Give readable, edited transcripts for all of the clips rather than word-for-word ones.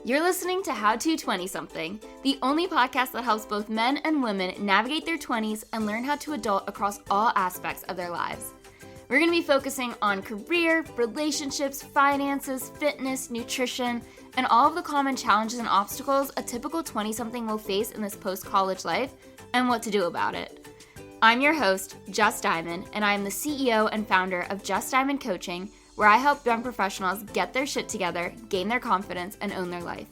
You're listening to How to 20-something, the only podcast that helps both men and women navigate their 20s and learn how to adult across all aspects of their lives. We're going to be focusing on career, relationships, finances, fitness, nutrition, and all of the common challenges and obstacles a typical 20-something will face in this post-college life and what to do about it. I'm your host, Just Diamond, and I am the CEO and founder of Just Diamond Coaching, where I help young professionals get their shit together, gain their confidence, and own their life.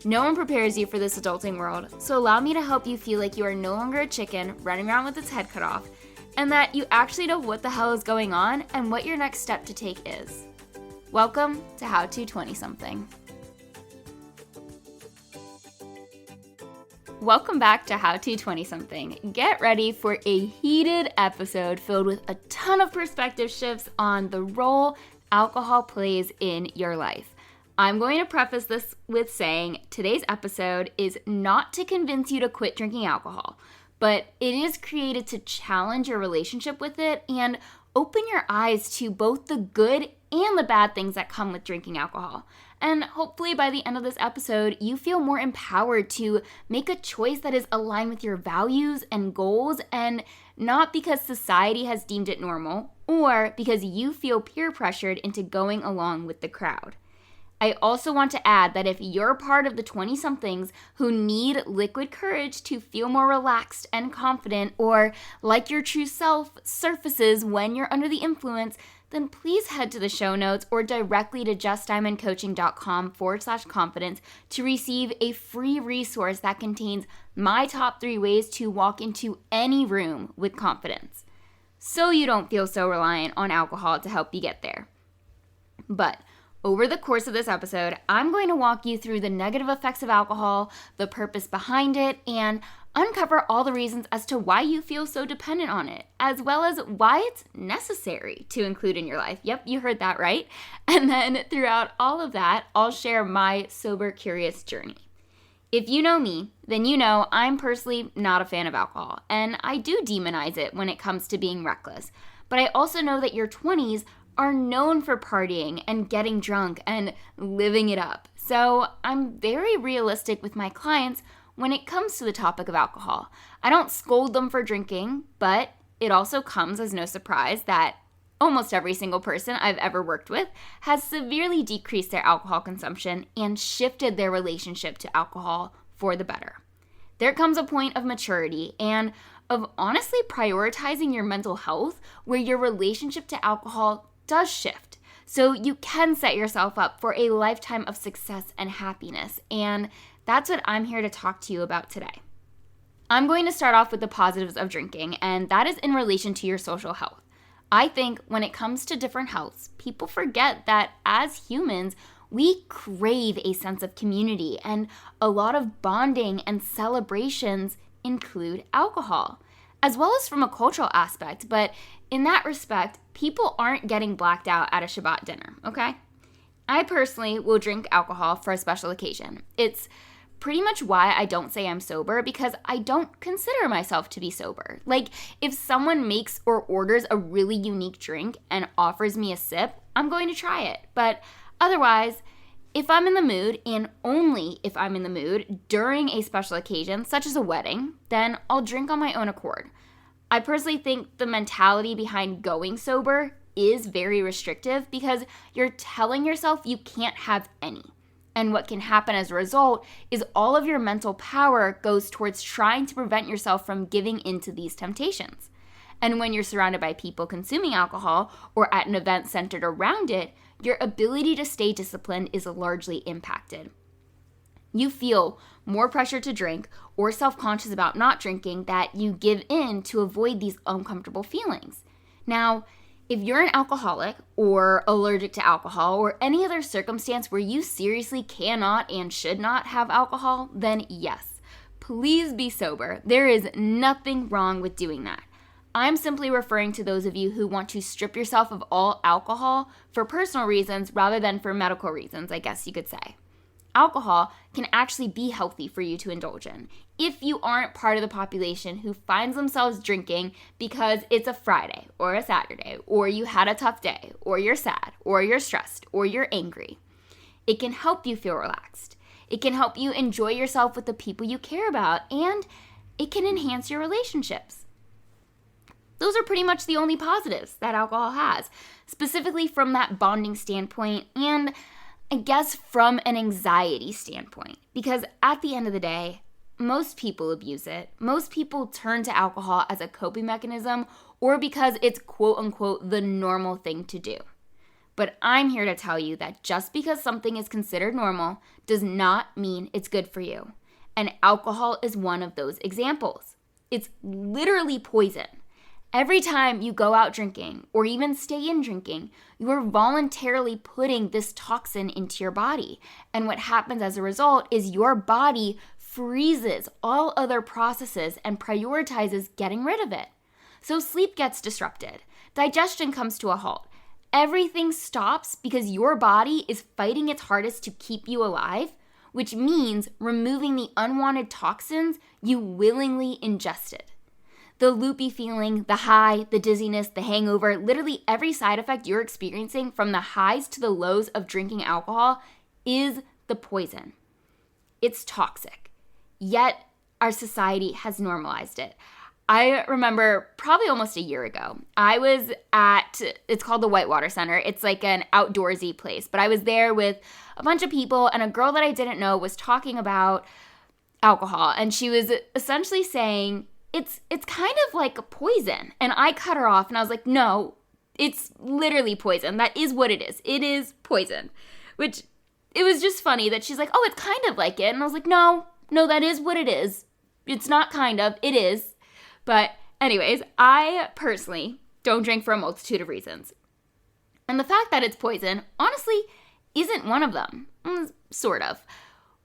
No one prepares you for this adulting world, so allow me to help you feel like you are no longer a chicken running around with its head cut off, and that you actually know what the hell is going on and what your next step to take is. Welcome to How to 20-something. Welcome back to How to 20-something. Get ready for a heated episode filled with a ton of perspective shifts on the role alcohol plays in your life. I'm going to preface this with saying today's episode is not to convince you to quit drinking alcohol, but it is created to challenge your relationship with it and open your eyes to both the good and the bad things that come with drinking alcohol. And hopefully by the end of this episode, you feel more empowered to make a choice that is aligned with your values and goals, and not because society has deemed it normal or because you feel peer pressured into going along with the crowd. I also want to add that if you're part of the 20-somethings who need liquid courage to feel more relaxed and confident, or like your true self surfaces when you're under the influence, then please head to the show notes or directly to justdiamondcoaching.com/confidence to receive a free resource that contains my top 3 ways to walk into any room with confidence, so you don't feel so reliant on alcohol to help you get there. But over the course of this episode, I'm going to walk you through the negative effects of alcohol, the purpose behind it, and uncover all the reasons as to why you feel so dependent on it, as well as why it's necessary to include in your life. Yep, you heard that right. And then throughout all of that, I'll share my sober, curious journey. If you know me, then you know I'm personally not a fan of alcohol, and I do demonize it when it comes to being reckless. But I also know that your 20s are known for partying and getting drunk and living it up. So I'm very realistic with my clients when it comes to the topic of alcohol. I don't scold them for drinking, but it also comes as no surprise that almost every single person I've ever worked with has severely decreased their alcohol consumption and shifted their relationship to alcohol for the better. There comes a point of maturity and of honestly prioritizing your mental health where your relationship to alcohol does shift. So you can set yourself up for a lifetime of success and happiness, and that's what I'm here to talk to you about today. I'm going to start off with the positives of drinking, and that is in relation to your social health. I think when it comes to different healths, people forget that as humans, we crave a sense of community, and a lot of bonding and celebrations include alcohol, as well as from a cultural aspect. But in that respect, people aren't getting blacked out at a Shabbat dinner, okay? I personally will drink alcohol for a special occasion. It's pretty much why I don't say I'm sober, because I don't consider myself to be sober. Like, if someone makes or orders a really unique drink and offers me a sip, I'm going to try it. But otherwise, if I'm in the mood, and only if I'm in the mood during a special occasion, such as a wedding, then I'll drink on my own accord. I personally think the mentality behind going sober is very restrictive because you're telling yourself you can't have any. And what can happen as a result is all of your mental power goes towards trying to prevent yourself from giving into these temptations. And when you're surrounded by people consuming alcohol or at an event centered around it, your ability to stay disciplined is largely impacted. You feel more pressure to drink or self-conscious about not drinking that you give in to avoid these uncomfortable feelings. Now, if you're an alcoholic or allergic to alcohol or any other circumstance where you seriously cannot and should not have alcohol, then yes, please be sober. There is nothing wrong with doing that. I'm simply referring to those of you who want to strip yourself of all alcohol for personal reasons rather than for medical reasons, I guess you could say. Alcohol can actually be healthy for you to indulge in if you aren't part of the population who finds themselves drinking because it's a Friday or a Saturday, or you had a tough day, or you're sad, or you're stressed, or you're angry. It can help you feel relaxed. It can help you enjoy yourself with the people you care about, and it can enhance your relationships. Those are pretty much the only positives that alcohol has, specifically from that bonding standpoint and I guess from an anxiety standpoint. Because at the end of the day, most people abuse it. Most people turn to alcohol as a coping mechanism or because it's quote unquote the normal thing to do. But I'm here to tell you that just because something is considered normal does not mean it's good for you. And alcohol is one of those examples. It's literally poison. Every time you go out drinking or even stay in drinking, you are voluntarily putting this toxin into your body. And what happens as a result is your body freezes all other processes and prioritizes getting rid of it. So sleep gets disrupted, digestion comes to a halt. Everything stops because your body is fighting its hardest to keep you alive, which means removing the unwanted toxins you willingly ingested. The loopy feeling, the high, the dizziness, the hangover, literally every side effect you're experiencing from the highs to the lows of drinking alcohol is the poison. It's toxic. Yet our society has normalized it. I remember probably almost a year ago, I was it's called the Whitewater Center. It's like an outdoorsy place, but I was there with a bunch of people and a girl that I didn't know was talking about alcohol. And she was essentially saying, it's kind of like a poison. And I cut her off and I was like, no, it's literally poison. That is what it is. It is poison. Which, it was just funny that she's like, oh, it's kind of like it. And I was like, no, that is what it is. It's not kind of, it is. But anyways, I personally don't drink for a multitude of reasons. And the fact that it's poison, honestly, isn't one of them. Sort of.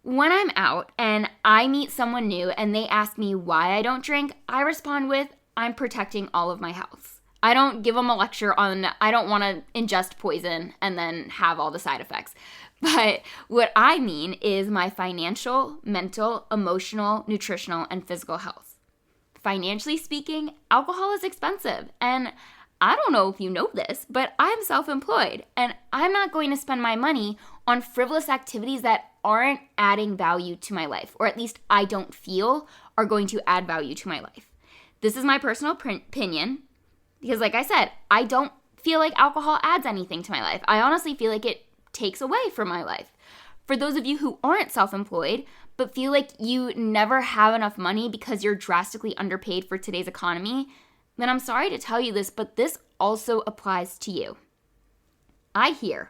When I'm out and I meet someone new and they ask me why I don't drink, I respond with, I'm protecting all of my health. I don't give them a lecture on, I don't want to ingest poison and then have all the side effects. But what I mean is my financial, mental, emotional, nutritional, and physical health. Financially speaking, alcohol is expensive. And I don't know if you know this, but I'm self-employed and I'm not going to spend my money on frivolous activities that aren't adding value to my life, or at least I don't feel are going to add value to my life. This is my personal opinion because like I said, I don't feel like alcohol adds anything to my life. I honestly feel like it takes away from my life. For those of you who aren't self-employed, but feel like you never have enough money because you're drastically underpaid for today's economy, then I'm sorry to tell you this, but this also applies to you. I hear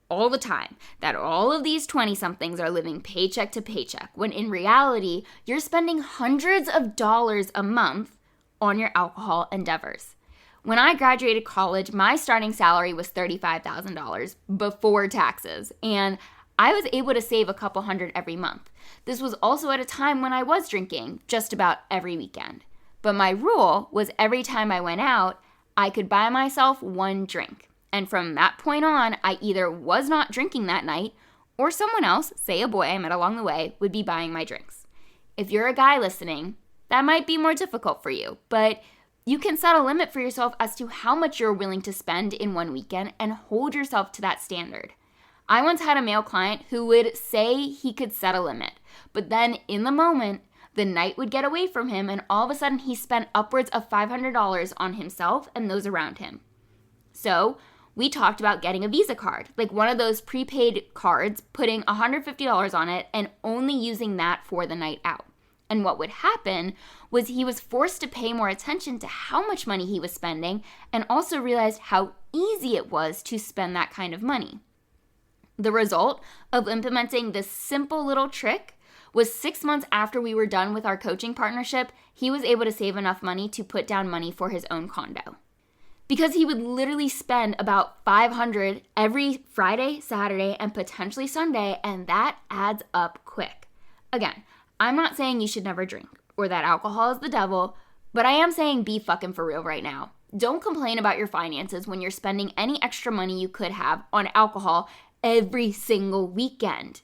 all the time that all of these 20-somethings are living paycheck to paycheck, when in reality, you're spending hundreds of dollars a month on your alcohol endeavors. When I graduated college, my starting salary was $35,000 before taxes, and I was able to save a couple hundred every month. This was also at a time when I was drinking just about every weekend. But my rule was every time I went out, I could buy myself one drink. And from that point on, I either was not drinking that night or someone else, say a boy I met along the way, would be buying my drinks. If you're a guy listening, that might be more difficult for you, but you can set a limit for yourself as to how much you're willing to spend in one weekend and hold yourself to that standard. I once had a male client who would say he could set a limit, but then in the moment, the night would get away from him and all of a sudden he spent upwards of $500 on himself and those around him. So we talked about getting a Visa card, like one of those prepaid cards, putting $150 on it and only using that for the night out. And what would happen was he was forced to pay more attention to how much money he was spending and also realized how easy it was to spend that kind of money. The result of implementing this simple little trick was 6 months after we were done with our coaching partnership, he was able to save enough money to put down money for his own condo. Because he would literally spend about $500 every Friday, Saturday, and potentially Sunday, and that adds up quick. Again, I'm not saying you should never drink or that alcohol is the devil, but I am saying be fucking for real right now. Don't complain about your finances when you're spending any extra money you could have on alcohol every single weekend.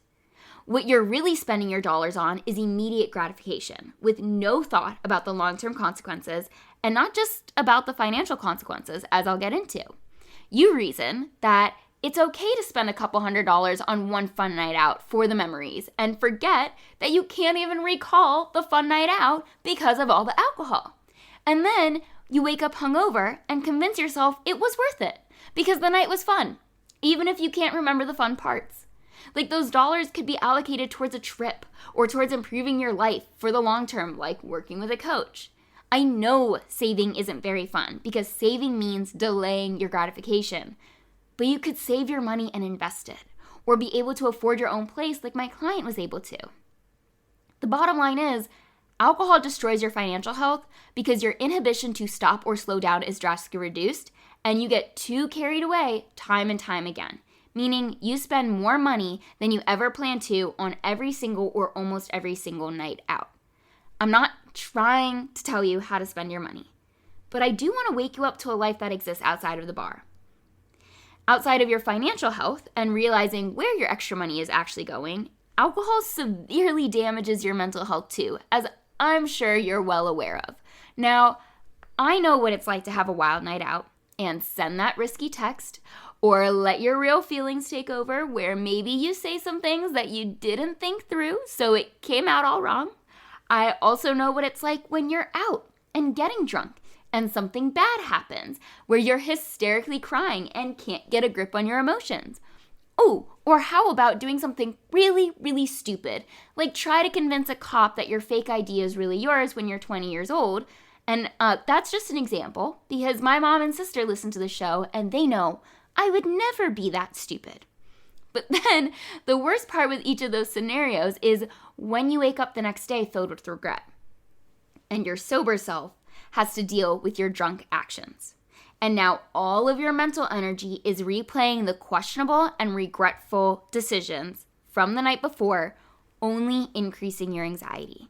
What you're really spending your dollars on is immediate gratification with no thought about the long-term consequences and not just about the financial consequences, as I'll get into. You reason that it's okay to spend a couple $100s on one fun night out for the memories and forget that you can't even recall the fun night out because of all the alcohol. And then you wake up hungover and convince yourself it was worth it because the night was fun, even if you can't remember the fun parts. Like those dollars could be allocated towards a trip or towards improving your life for the long term, like working with a coach. I know saving isn't very fun because saving means delaying your gratification. But you could save your money and invest it, or be able to afford your own place like my client was able to. The bottom line is, alcohol destroys your financial health because your inhibition to stop or slow down is drastically reduced, and you get too carried away time and time again, meaning you spend more money than you ever planned to on every single or almost every single night out. I'm not trying to tell you how to spend your money, but I do want to wake you up to a life that exists outside of the bar. Outside of your financial health and realizing where your extra money is actually going, alcohol severely damages your mental health too, as I'm sure you're well aware of. Now, I know what it's like to have a wild night out and send that risky text or let your real feelings take over where maybe you say some things that you didn't think through, so it came out all wrong. I also know what it's like when you're out and getting drunk and something bad happens where you're hysterically crying and can't get a grip on your emotions. Oh, or how about doing something really, really stupid, like try to convince a cop that your fake ID is really yours when you're 20 years old. And that's just an example because my mom and sister listen to the show and they know I would never be that stupid. But then the worst part with each of those scenarios is when you wake up the next day filled with regret and your sober self has to deal with your drunk actions. And now all of your mental energy is replaying the questionable and regretful decisions from the night before, only increasing your anxiety.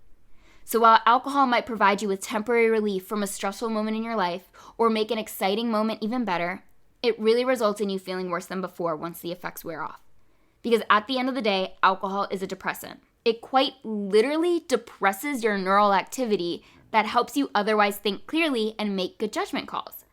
So while alcohol might provide you with temporary relief from a stressful moment in your life or make an exciting moment even better, it really results in you feeling worse than before once the effects wear off. Because at the end of the day, alcohol is a depressant. It quite literally depresses your neural activity that helps you otherwise think clearly and make good judgment calls.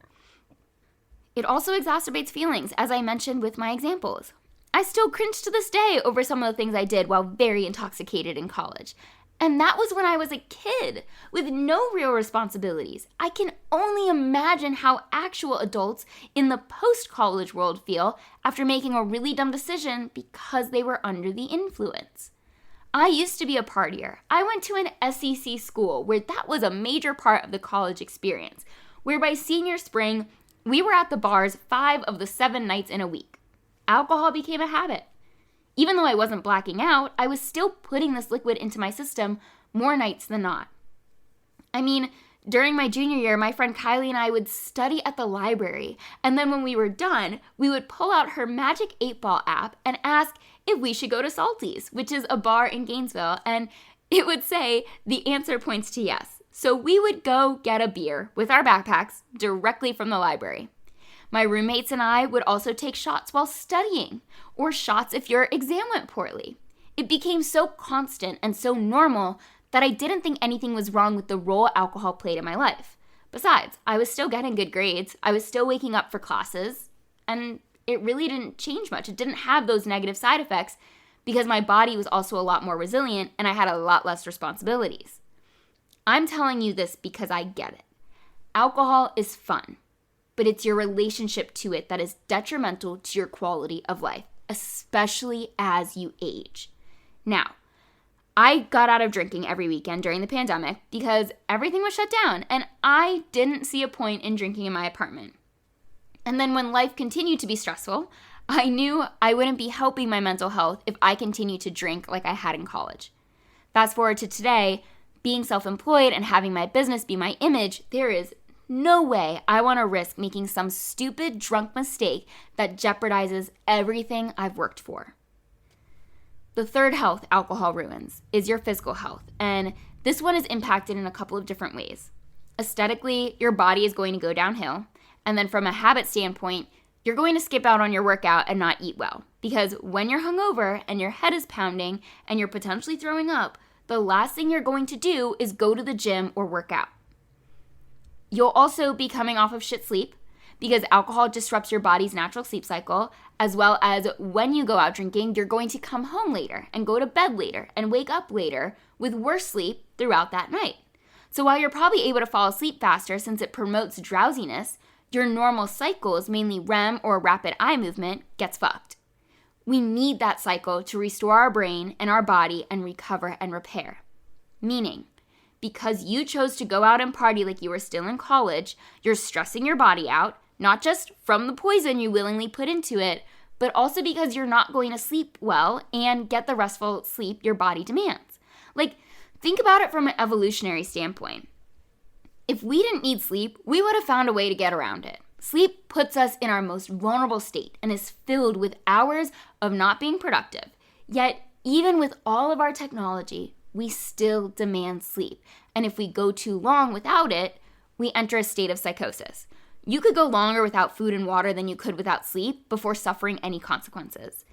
It also exacerbates feelings, as I mentioned with my examples. I still cringe to this day over some of the things I did while very intoxicated in college. And that was when I was a kid with no real responsibilities. I can only imagine how actual adults in the post-college world feel after making a really dumb decision because they were under the influence. I used to be a partier. I went to an SEC school where that was a major part of the college experience, where by senior spring, we were at the bars 5 of the 7 nights in a week. Alcohol became a habit. Even though I wasn't blacking out, I was still putting this liquid into my system more nights than not. I mean, during my junior year, my friend Kylie and I would study at the library, and then when we were done, we would pull out her Magic 8-Ball app and ask if we should go to Salty's, which is a bar in Gainesville, and it would say the answer points to yes. So we would go get a beer with our backpacks directly from the library. My roommates and I would also take shots while studying, or shots if your exam went poorly. It became so constant and so normal that I didn't think anything was wrong with the role alcohol played in my life. Besides, I was still getting good grades, I was still waking up for classes, and it really didn't change much. It didn't have those negative side effects because my body was also a lot more resilient and I had a lot less responsibilities. I'm telling you this because I get it. Alcohol is fun, but it's your relationship to it that is detrimental to your quality of life, especially as you age. Now, I got out of drinking every weekend during the pandemic because everything was shut down and I didn't see a point in drinking in my apartment. And then when life continued to be stressful, I knew I wouldn't be helping my mental health if I continued to drink like I had in college. Fast forward to today, being self-employed and having my business be my image, there is no way I want to risk making some stupid drunk mistake that jeopardizes everything I've worked for. The third health alcohol ruins is your physical health, and this one is impacted in a couple of different ways. Aesthetically, your body is going to go downhill, and then from a habit standpoint, you're going to skip out on your workout and not eat well, because when you're hungover and your head is pounding and you're potentially throwing up, the last thing you're going to do is go to the gym or work out. You'll also be coming off of shit sleep because alcohol disrupts your body's natural sleep cycle, as well as when you go out drinking, you're going to come home later and go to bed later and wake up later with worse sleep throughout that night. So while you're probably able to fall asleep faster since it promotes drowsiness, your normal cycles, mainly REM or rapid eye movement, gets fucked. We need that cycle to restore our brain and our body and recover and repair. Meaning, because you chose to go out and party like you were still in college, you're stressing your body out, not just from the poison you willingly put into it, but also because you're not going to sleep well and get the restful sleep your body demands. Like, think about it from an evolutionary standpoint. If we didn't need sleep, we would have found a way to get around it. Sleep puts us in our most vulnerable state and is filled with hours of not being productive. Yet, even with all of our technology, we still demand sleep. And if we go too long without it, we enter a state of psychosis. You could go longer without food and water than you could without sleep before suffering any consequences.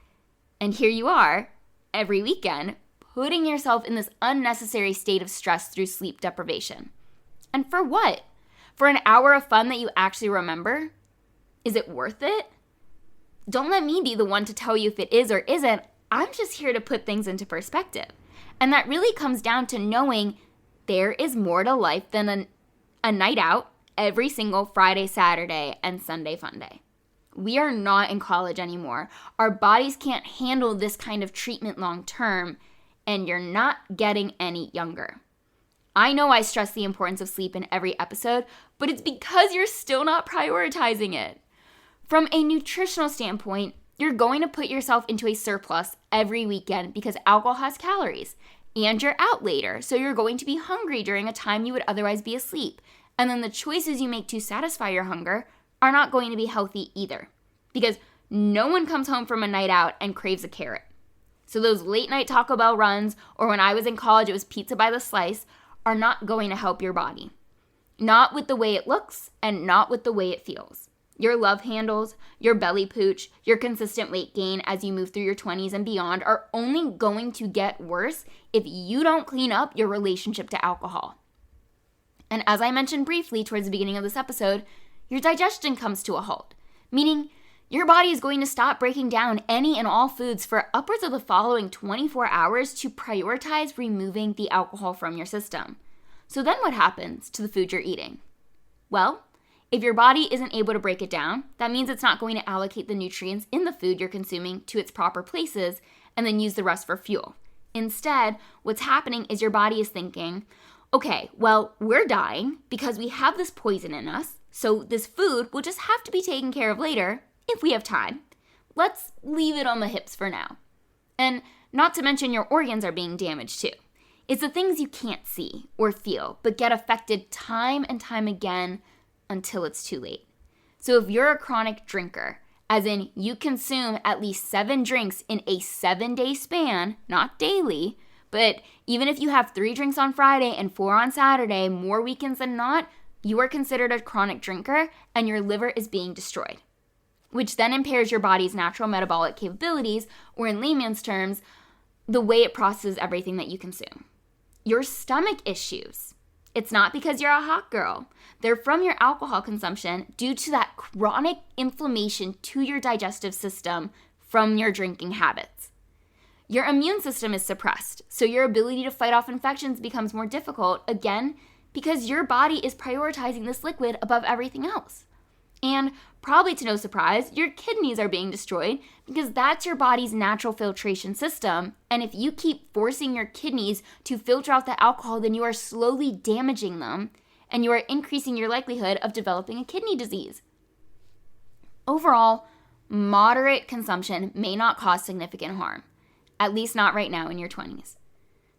And here you are, every weekend, putting yourself in this unnecessary state of stress through sleep deprivation. And for what? For an hour of fun that you actually remember? Is it worth it? Don't let me be the one to tell you if it is or isn't. I'm just here to put things into perspective. And that really comes down to knowing there is more to life than a night out every single Friday, Saturday, and Sunday fun day. We are not in college anymore. Our bodies can't handle this kind of treatment long term, and you're not getting any younger. I know I stress the importance of sleep in every episode, but it's because you're still not prioritizing it. From a nutritional standpoint, you're going to put yourself into a surplus every weekend because alcohol has calories, and you're out later, so you're going to be hungry during a time you would otherwise be asleep. And then the choices you make to satisfy your hunger are not going to be healthy either, because no one comes home from a night out and craves a carrot. So those late night Taco Bell runs, or when I was in college it was pizza by the slice, are not going to help your body. Not with the way it looks and not with the way it feels. Your love handles, your belly pooch, your consistent weight gain as you move through your 20s and beyond are only going to get worse if you don't clean up your relationship to alcohol. And as I mentioned briefly towards the beginning of this episode, your digestion comes to a halt, meaning your body is going to stop breaking down any and all foods for upwards of the following 24 hours to prioritize removing the alcohol from your system. So then what happens to the food you're eating? Well, if your body isn't able to break it down, that means it's not going to allocate the nutrients in the food you're consuming to its proper places and then use the rest for fuel. Instead, what's happening is your body is thinking, okay, well, we're dying because we have this poison in us, so this food will just have to be taken care of later if we have time. Let's leave it on the hips for now. And not to mention your organs are being damaged too. It's the things you can't see or feel, but get affected time and time again until it's too late. So if you're a chronic drinker, as in you consume at least 7 drinks in a 7-day span, not daily, but even if you have 3 drinks on Friday and 4 on Saturday, more weekends than not, you are considered a chronic drinker and your liver is being destroyed, which then impairs your body's natural metabolic capabilities, or in layman's terms, the way it processes everything that you consume. Your stomach issues, it's not because you're a hot girl. They're from your alcohol consumption due to that chronic inflammation to your digestive system from your drinking habits. Your immune system is suppressed, so your ability to fight off infections becomes more difficult, again, because your body is prioritizing this liquid above everything else. And probably to no surprise, your kidneys are being destroyed because that's your body's natural filtration system. And if you keep forcing your kidneys to filter out the alcohol, then you are slowly damaging them and you are increasing your likelihood of developing a kidney disease. Overall, moderate consumption may not cause significant harm, at least not right now in your 20s.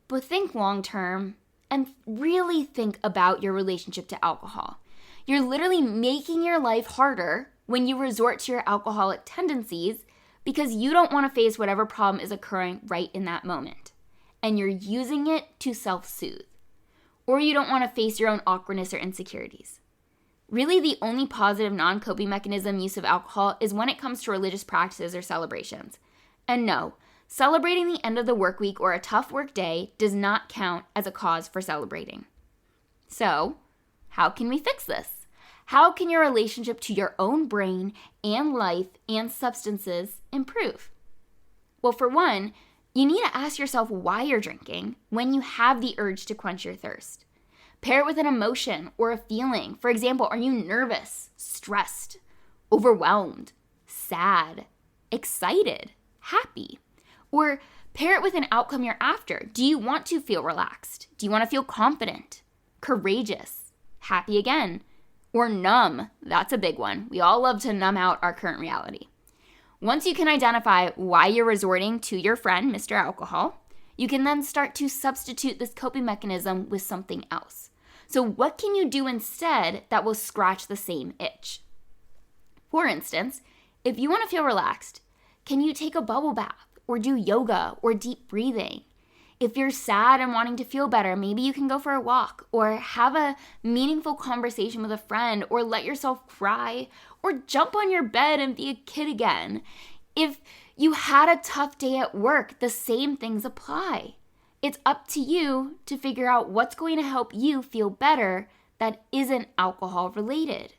But think long term and really think about your relationship to alcohol. You're literally making your life harder when you resort to your alcoholic tendencies because you don't want to face whatever problem is occurring right in that moment. And you're using it to self-soothe. Or you don't want to face your own awkwardness or insecurities. Really, the only positive non-coping mechanism use of alcohol is when it comes to religious practices or celebrations. And no, celebrating the end of the work week or a tough work day does not count as a cause for celebrating. So, how can we fix this? How can your relationship to your own brain and life and substances improve? Well, for one, you need to ask yourself why you're drinking when you have the urge to quench your thirst. Pair it with an emotion or a feeling. For example, are you nervous, stressed, overwhelmed, sad, excited, happy? Or pair it with an outcome you're after. Do you want to feel relaxed? Do you want to feel confident, courageous, happy again? Or numb? That's a big one. We all love to numb out our current reality. Once you can identify why you're resorting to your friend, Mr. Alcohol, you can then start to substitute this coping mechanism with something else. So what can you do instead that will scratch the same itch? For instance, if you want to feel relaxed, can you take a bubble bath or do yoga or deep breathing? If you're sad and wanting to feel better, maybe you can go for a walk or have a meaningful conversation with a friend or let yourself cry or jump on your bed and be a kid again. If you had a tough day at work, the same things apply. It's up to you to figure out what's going to help you feel better that isn't alcohol related.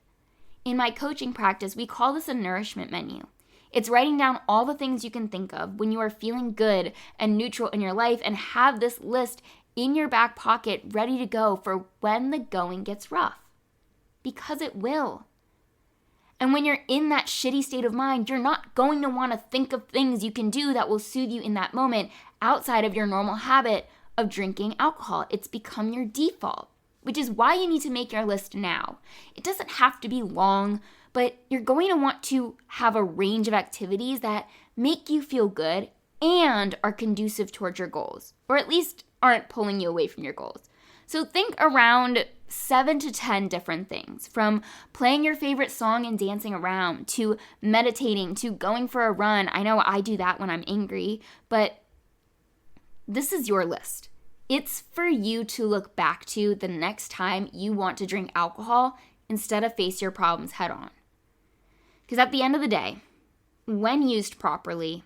In my coaching practice, we call this a nourishment menu. It's writing down all the things you can think of when you are feeling good and neutral in your life and have this list in your back pocket ready to go for when the going gets rough. Because it will. And when you're in that shitty state of mind, you're not going to want to think of things you can do that will soothe you in that moment outside of your normal habit of drinking alcohol. It's become your default, which is why you need to make your list now. It doesn't have to be long, but you're going to want to have a range of activities that make you feel good and are conducive towards your goals, or at least aren't pulling you away from your goals. So think around 7 to 10 different things, from playing your favorite song and dancing around, to meditating, to going for a run. I know I do that when I'm angry, but this is your list. It's for you to look back to the next time you want to drink alcohol instead of face your problems head on. Because at the end of the day, when used properly,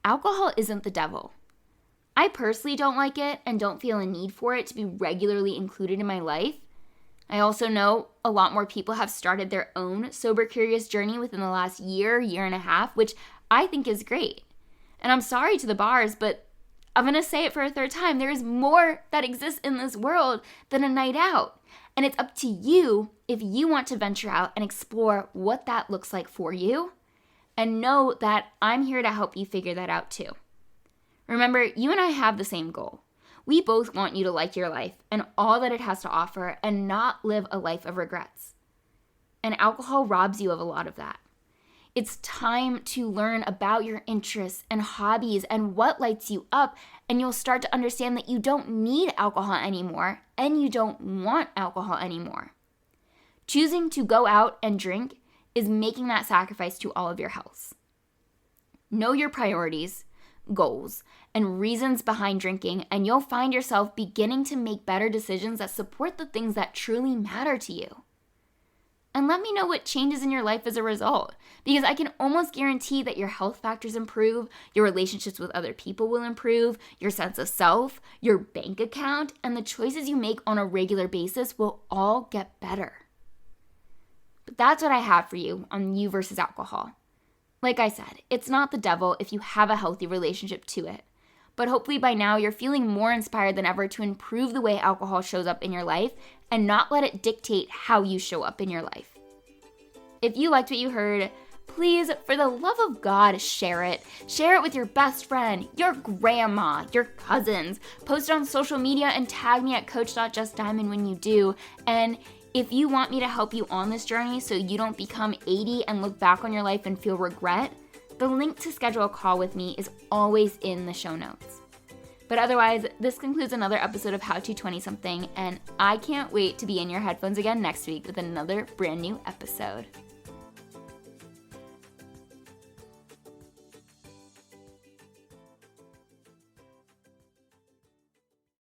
alcohol isn't the devil. I personally don't like it and don't feel a need for it to be regularly included in my life. I also know a lot more people have started their own sober curious journey within the last year and a half, which I think is great. And I'm sorry to the bars, but I'm going to say it for a third time. There is more that exists in this world than a night out. And it's up to you if you want to venture out and explore what that looks like for you. And know that I'm here to help you figure that out too. Remember, you and I have the same goal. We both want you to like your life and all that it has to offer and not live a life of regrets. And alcohol robs you of a lot of that. It's time to learn about your interests and hobbies and what lights you up, and you'll start to understand that you don't need alcohol anymore and you don't want alcohol anymore. Choosing to go out and drink is making that sacrifice to all of your health. Know your priorities, goals, and reasons behind drinking, and you'll find yourself beginning to make better decisions that support the things that truly matter to you. And let me know what changes in your life as a result, because I can almost guarantee that your health factors improve, your relationships with other people will improve, your sense of self, your bank account, and the choices you make on a regular basis will all get better. But that's what I have for you on you versus alcohol. Like I said, it's not the devil if you have a healthy relationship to it. But hopefully by now you're feeling more inspired than ever to improve the way alcohol shows up in your life and not let it dictate how you show up in your life. If you liked what you heard, please, for the love of God, share it. Share it with your best friend, your grandma, your cousins. Post it on social media and tag me at coach.justdiamond when you do. And if you want me to help you on this journey so you don't become 80 and look back on your life and feel regret, the link to schedule a call with me is always in the show notes. But otherwise, this concludes another episode of How to 20-something, and I can't wait to be in your headphones again next week with another brand new episode.